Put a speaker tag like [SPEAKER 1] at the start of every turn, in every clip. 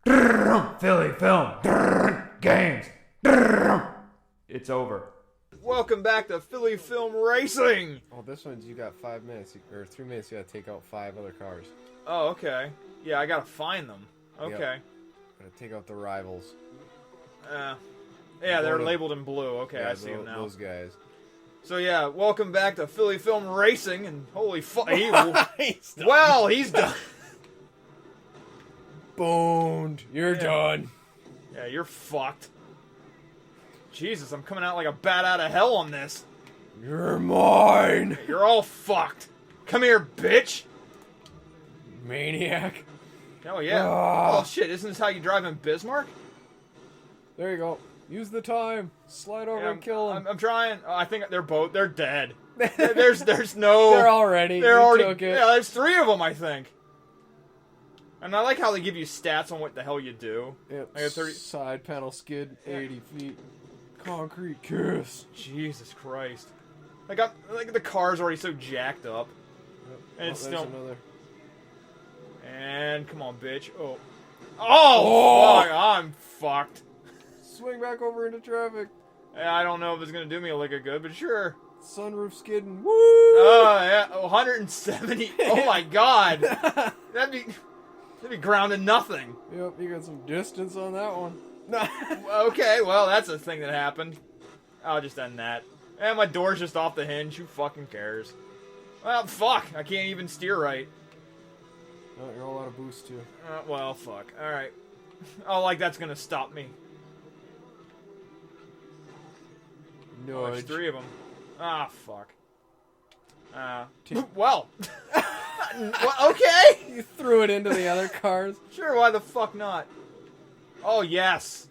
[SPEAKER 1] Philly film. Games. It's over.
[SPEAKER 2] Welcome back to Philly Film Racing.
[SPEAKER 3] Oh, this one's you got 5 minutes or 3 minutes. You gotta take out 5 other cars.
[SPEAKER 2] Oh, okay. Yeah, I gotta find them. Okay.
[SPEAKER 3] Yep. Gotta take out the rivals.
[SPEAKER 2] Yeah, they're labeled in blue. Okay,
[SPEAKER 3] Yeah,
[SPEAKER 2] I see them now.
[SPEAKER 3] Those guys.
[SPEAKER 2] So yeah, welcome back to Philly Film Racing, and holy fuck, well, he's done.
[SPEAKER 3] Boned. You're done.
[SPEAKER 2] Yeah, you're fucked. Jesus, I'm coming out like a bat out of hell on this.
[SPEAKER 3] You're mine.
[SPEAKER 2] You're all fucked. Come here, bitch.
[SPEAKER 3] Maniac.
[SPEAKER 2] Oh yeah.
[SPEAKER 3] Ah.
[SPEAKER 2] Oh shit, isn't this how you drive in Bismarck?
[SPEAKER 3] There you go. Use the time. Slide over and kill them.
[SPEAKER 2] I'm trying. Oh, I think they're dead. There's no.
[SPEAKER 3] They're already. Took it.
[SPEAKER 2] Yeah, there's 3 of them, I think. And I like how they give you stats on what the hell you do.
[SPEAKER 3] Yep.
[SPEAKER 2] I got 30.
[SPEAKER 3] Side panel skid, 80 feet. Concrete kiss.
[SPEAKER 2] Jesus Christ. Like the car's already so jacked up.
[SPEAKER 3] Yep.
[SPEAKER 2] And it's
[SPEAKER 3] there's
[SPEAKER 2] still.
[SPEAKER 3] another.
[SPEAKER 2] And come on, bitch. Oh, fuck. I'm fucked.
[SPEAKER 3] Swing back over into traffic.
[SPEAKER 2] I don't know if it's gonna do me a lick of good, but sure.
[SPEAKER 3] Sunroof skidding. Woo!
[SPEAKER 2] Oh yeah, 170. Oh my god. That'd be grounded nothing.
[SPEAKER 3] Yep, you got some distance on that one.
[SPEAKER 2] Okay, well, that's a thing that happened. I'll just end that. And my door's just off the hinge. Who fucking cares? Well, fuck. I can't even steer right.
[SPEAKER 3] No, you're all out of boost, too.
[SPEAKER 2] Well, fuck. Alright. Oh, like that's gonna stop me.
[SPEAKER 3] No,
[SPEAKER 2] Oh, there's 3 of them. Ah, fuck. Well. Well, okay.
[SPEAKER 3] You threw it into the other cars.
[SPEAKER 2] Sure, why the fuck not? Oh, yes.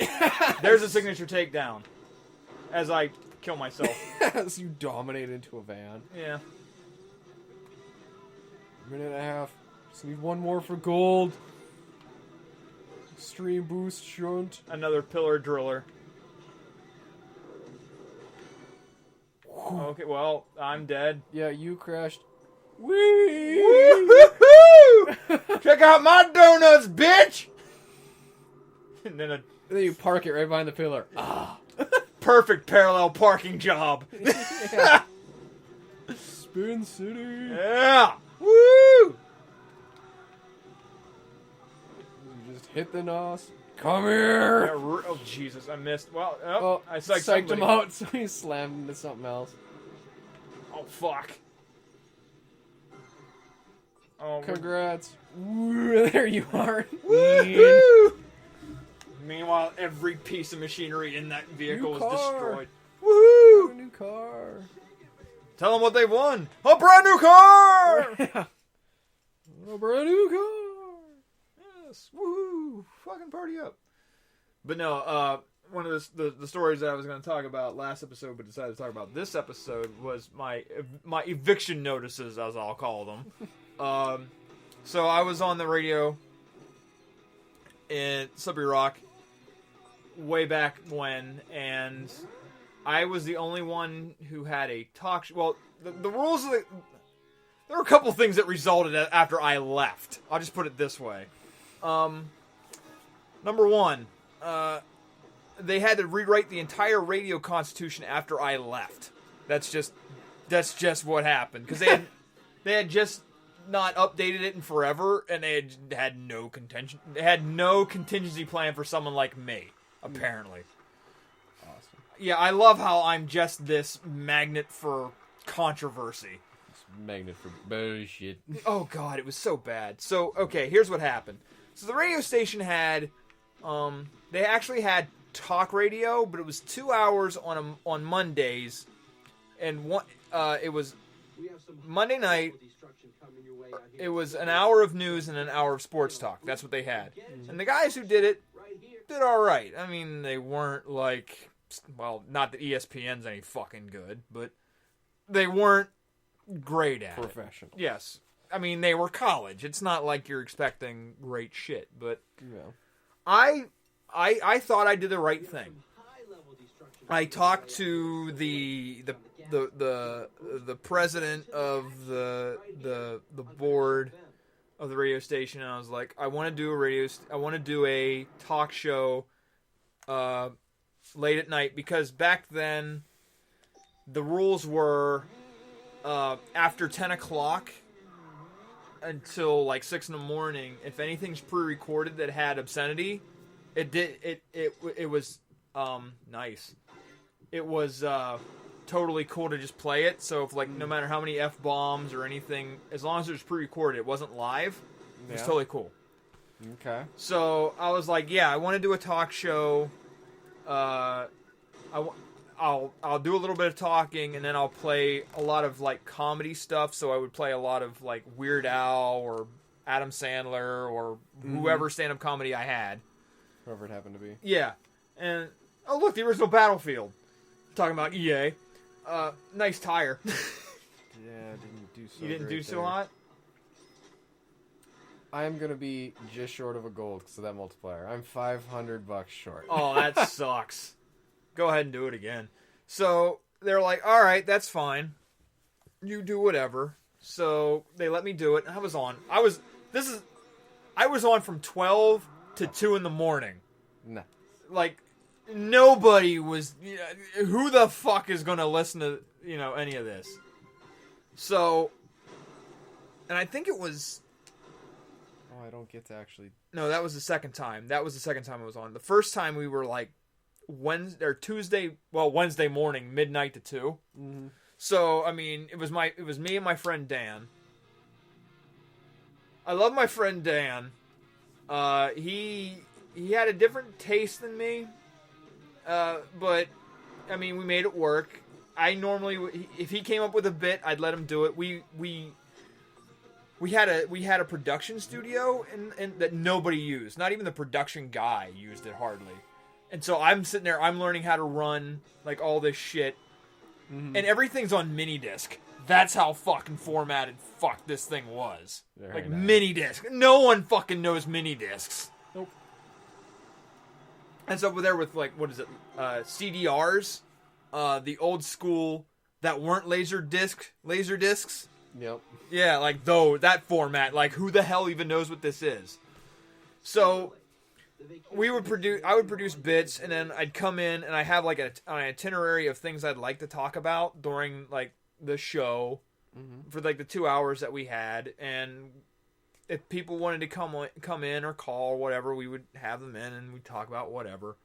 [SPEAKER 2] There's a signature takedown. As I kill myself.
[SPEAKER 3] As you dominate into a van.
[SPEAKER 2] Yeah.
[SPEAKER 3] Minute and a half. Just need 1 more for gold. Extreme boost shunt.
[SPEAKER 2] Another pillar driller. Okay, well, I'm dead.
[SPEAKER 3] Yeah, you crashed. Whee!
[SPEAKER 2] Woo-hoo-hoo! Check out my donuts, bitch! And then
[SPEAKER 3] Then you park it right behind the pillar. Ah.
[SPEAKER 2] Perfect parallel parking job.
[SPEAKER 3] Yeah. Spin City.
[SPEAKER 2] Yeah. Woo!
[SPEAKER 3] You just hit the nos. Come here.
[SPEAKER 2] Oh, Jesus, I missed. Well, I
[SPEAKER 3] psyched him out, so he slammed into something else.
[SPEAKER 2] Oh, fuck. Oh,
[SPEAKER 3] Congrats. Woo, there you are.
[SPEAKER 2] Woo! Meanwhile, every piece of machinery in that vehicle was destroyed. Woo!
[SPEAKER 3] A new car.
[SPEAKER 2] Tell them what they won. A brand new car!
[SPEAKER 3] A brand new car.
[SPEAKER 2] Yes. Woohoo! Fucking party up. But no, one of the stories that I was going to talk about last episode, but decided to talk about this episode, was my eviction notices, as I'll call them. So I was on the radio in Sudbury Rock way back when, and I was the only one who had a talk show. Well, the rules of the... There were a couple things that resulted after I left. I'll just put it this way. Number one, they had to rewrite the entire radio constitution after I left. That's just what happened, because they had just not updated it in forever, and they had no contention. They had no contingency plan for someone like me, apparently.
[SPEAKER 3] Awesome.
[SPEAKER 2] Yeah, I love how I'm just this magnet for controversy.
[SPEAKER 3] Magnet for bullshit.
[SPEAKER 2] Oh god, it was so bad. So, okay, here's what happened. So the radio station had, they actually had talk radio, but it was 2 hours on Mondays, and it was Monday night. It was an hour of news and an hour of sports talk. That's what they had. And the guys who did it did all right. I mean, they weren't like, well, not that ESPN's any fucking good, but they weren't great at
[SPEAKER 3] Professional.
[SPEAKER 2] it. Yes. I mean, they were college. It's not like you're expecting great shit, but
[SPEAKER 3] Yeah.
[SPEAKER 2] I thought I did the right thing. I talked to the president of the board of the radio station, and I was like, I want to do a talk show late at night, because back then the rules were after 10 o'clock until like 6 in the morning, if anything's pre-recorded that had obscenity, it was nice. It was totally cool to just play it. So if like no matter how many F-bombs or anything, as long as it was pre-recorded, it wasn't live, it was totally cool.
[SPEAKER 3] Okay.
[SPEAKER 2] So I was like, yeah, I want to do a talk show. I'll do a little bit of talking, and then I'll play a lot of like comedy stuff. So I would play a lot of like Weird Al or Adam Sandler or whoever stand-up comedy I had.
[SPEAKER 3] Whoever it happened to be.
[SPEAKER 2] Yeah. And oh look, the original Battlefield. Talking about EA. Nice tire.
[SPEAKER 3] Yeah, didn't do so.
[SPEAKER 2] You didn't do so
[SPEAKER 3] there.
[SPEAKER 2] hot?
[SPEAKER 3] I'm gonna be just short of a gold because of that multiplier. I'm $500 short.
[SPEAKER 2] Oh, that sucks. Go ahead and do it again. So they're like, all right, that's fine. You do whatever. So they let me do it. I was on. I was on from 12 to 2 in the morning.
[SPEAKER 3] Nah.
[SPEAKER 2] Like, nobody was. Who the fuck is gonna listen to any of this? So, and I think it was.
[SPEAKER 3] Oh, I don't get to actually.
[SPEAKER 2] No, that was the second time. That was the second time I was on. The first time we were like Wednesday morning, midnight to 2.
[SPEAKER 3] Mm-hmm.
[SPEAKER 2] So I mean, it was me and my friend Dan. I love my friend Dan. He had a different taste than me, but I mean, we made it work. I normally, if he came up with a bit, I'd let him do it. We had a production studio and that nobody used. Not even the production guy used it hardly. And so I'm sitting there, I'm learning how to run like all this shit, and everything's on mini disc. That's how fucking formatted this thing was.
[SPEAKER 3] Very
[SPEAKER 2] like
[SPEAKER 3] nice.
[SPEAKER 2] mini disc. No one fucking knows mini discs.
[SPEAKER 3] Nope.
[SPEAKER 2] And so we're there with like, what is it? CDRs, the old school that weren't laser discs.
[SPEAKER 3] Yep.
[SPEAKER 2] Yeah, like that format. Like, who the hell even knows what this is? So I would produce bits, and then I'd come in and I have like an itinerary of things I'd like to talk about during like the show for like the 2 hours that we had, and if people wanted to come in or call or whatever, we would have them in and we'd talk about whatever.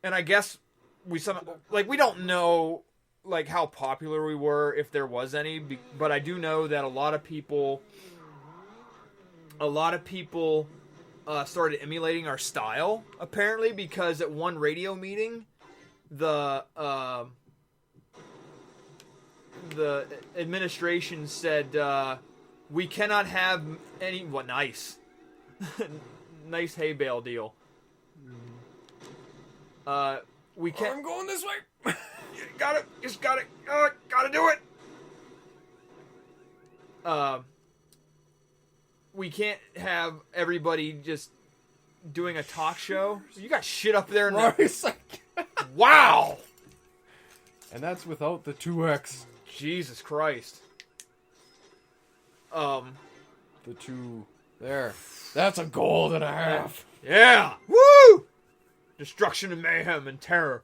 [SPEAKER 2] And I guess we don't know like how popular we were, if there was any, but I do know that a lot of people started emulating our style, apparently, because at one radio meeting, the administration said we cannot have any. What nice, nice hay bale deal. We can't.
[SPEAKER 3] I'm going this way.
[SPEAKER 2] Gotta do it. We can't have everybody just doing a talk show. You got shit up there in the... Wow!
[SPEAKER 3] And that's without the 2X.
[SPEAKER 2] Jesus Christ.
[SPEAKER 3] The 2... There. That's a gold and a half.
[SPEAKER 2] Yeah! Woo! Destruction and mayhem and terror.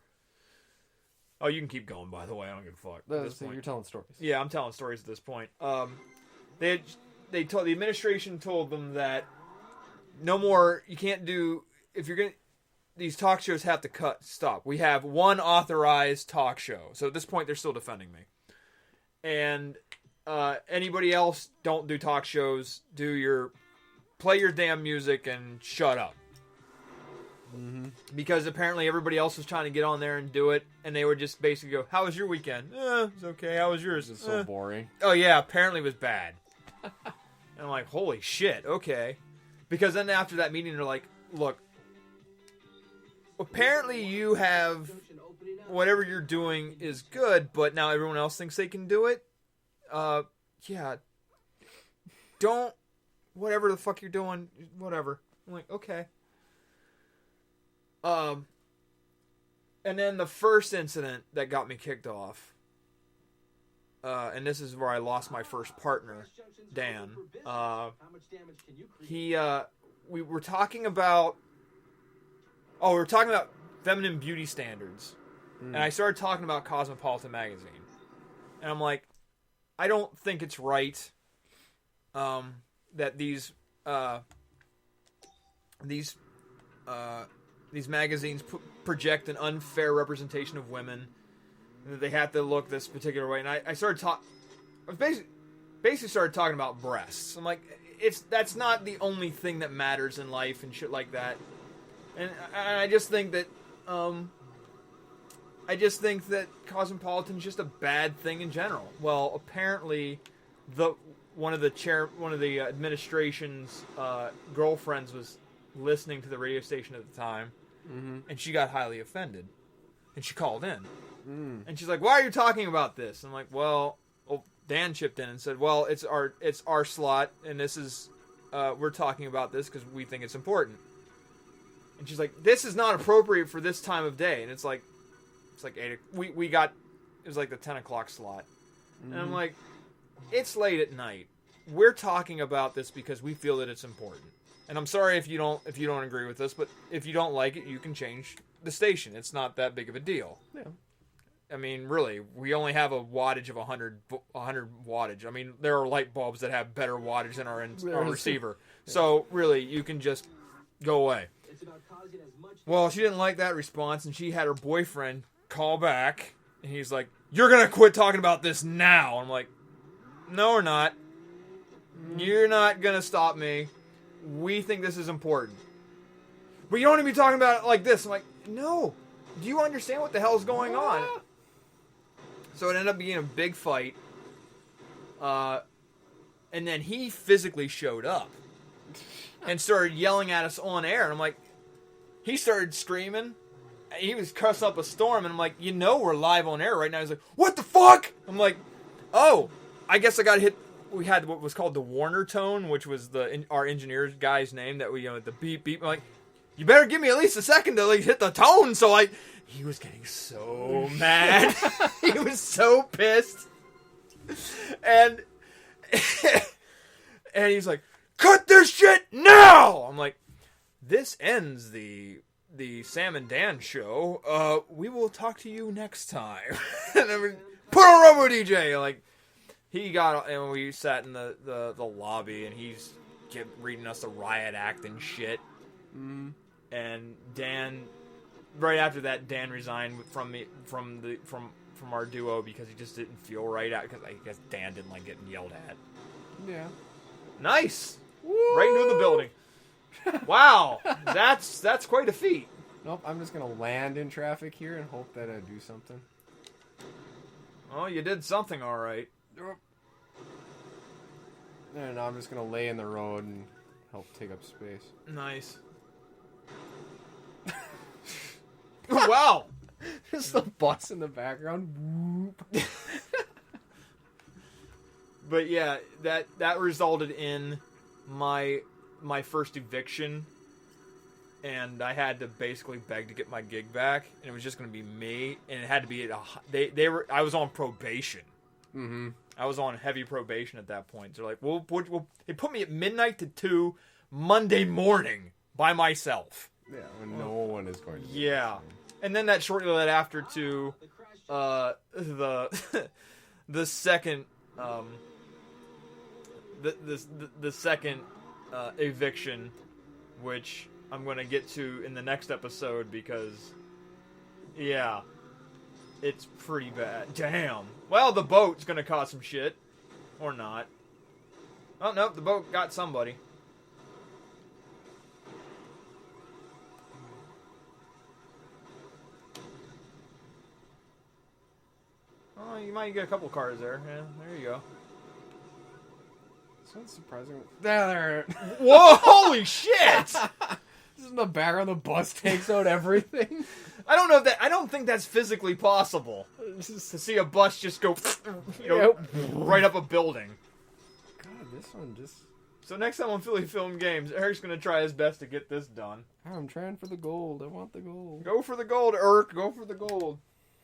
[SPEAKER 2] Oh, you can keep going, by the way. I don't give a fuck. At this point.
[SPEAKER 3] You're telling stories.
[SPEAKER 2] Yeah, I'm telling stories at this point. The administration told them that no more, you can't do, if you're going to, these talk shows have to stop. We have one authorized talk show. So at this point, they're still defending me. And anybody else, don't do talk shows. Play your damn music and shut up. Mm-hmm. Because apparently everybody else was trying to get on there and do it, and they would just basically go, "How was your weekend?" It's okay. How was yours?
[SPEAKER 3] It's so boring.
[SPEAKER 2] Oh yeah, apparently it was bad. And I'm like, holy shit, okay. Because then after that meeting, they're like, "Look, apparently you have whatever you're doing is good, but now everyone else thinks they can do it. Yeah, don't whatever the fuck you're doing, whatever." I'm like, okay. And then the first incident that got me kicked off, and this is where I lost my first partner, Dan. We were talking about. Oh, we were talking about feminine beauty standards, and I started talking about Cosmopolitan magazine, and I'm like, I don't think it's right, that these magazines project an unfair representation of women, and that they have to look this particular way. And I started basically started talking about breasts. I'm like, that's not the only thing that matters in life and shit like that. And I just think that Cosmopolitan's just a bad thing in general. Well, apparently, one of the administration's girlfriends was listening to the radio station at the time, and she got highly offended, and she called in, and she's like, "Why are you talking about this?" I'm like, "Well, Dan chipped in and said, well, it's our slot, and this is we're talking about this because we think it's important." And she's like, "This is not appropriate for this time of day." And it's like 8. We got, it was like the 10 o'clock slot, and I'm like, it's late at night. We're talking about this because we feel that it's important. And I'm sorry if you don't agree with us, but if you don't like it, you can change the station. It's not that big of a deal.
[SPEAKER 3] Yeah.
[SPEAKER 2] I mean, really, we only have a wattage of 100 wattage. I mean, there are light bulbs that have better wattage than our receiver. Yeah. So, really, you can just go away. Well, she didn't like that response, and she had her boyfriend call back, and he's like, "You're going to quit talking about this now." I'm like, "No, we're not. You're not going to stop me. We think this is important. But you don't want to be talking about it like this." I'm like, "No. Do you understand what the hell's going on?" So it ended up being a big fight. And then he physically showed up and started yelling at us on air. And I'm like, he started screaming. He was cussing up a storm. And I'm like, we're live on air right now. He's like, "What the fuck?" I'm like, "Oh, I guess I got hit." We had what was called the Warner tone, which was our engineer guy's name that we, the beep, beep. I'm like, "You better give me at least a second to hit the tone." So he was getting so mad. He was so pissed. And he's like, "Cut this shit now!" I'm like, "This ends the Sam and Dan show. We will talk to you next time." And I mean, put on Robo DJ. Like, he got, and we sat in the lobby, and he's reading us the riot act and shit. And Dan, right after that, Dan resigned from our duo because he just didn't feel right out, because I guess Dan didn't like getting yelled at.
[SPEAKER 3] Yeah.
[SPEAKER 2] Nice. Woo! Right into the building. Wow, that's quite a feat.
[SPEAKER 3] Nope, I'm just gonna land in traffic here and hope that I do something.
[SPEAKER 2] Oh, you did something, all right.
[SPEAKER 3] No, I'm just gonna lay in the road and help take up space.
[SPEAKER 2] Nice. Wow.
[SPEAKER 3] Just the bus in the background. Whoop.
[SPEAKER 2] But yeah, that resulted in my first eviction, and I had to basically beg to get my gig back, and it was just going to be me, and it had to be I was on probation.
[SPEAKER 3] Mm-hmm.
[SPEAKER 2] I was on heavy probation at that point. They're like, they put me at midnight to 2 Monday morning by myself.
[SPEAKER 3] Yeah, when no one is going to.
[SPEAKER 2] Yeah, and then that shortly led after to the second the second eviction, which I'm going to get to in the next episode, because yeah, it's pretty bad. Damn. Well, the boat's going to cause some shit. Or not. Oh, nope, the boat got somebody. Oh, you might get a couple cars there. Yeah, there you go.
[SPEAKER 3] Sounds surprising. There.
[SPEAKER 2] Whoa, holy shit!
[SPEAKER 3] This is in the background, the bus takes out everything.
[SPEAKER 2] I don't think that's physically possible. To see a bus just go, right up a building.
[SPEAKER 3] God, this one just...
[SPEAKER 2] So next time on Philly Film Games, Eric's going to try his best to get this done.
[SPEAKER 3] I'm trying for the gold. I want the gold.
[SPEAKER 2] Go for the gold, Eric. Go for the gold.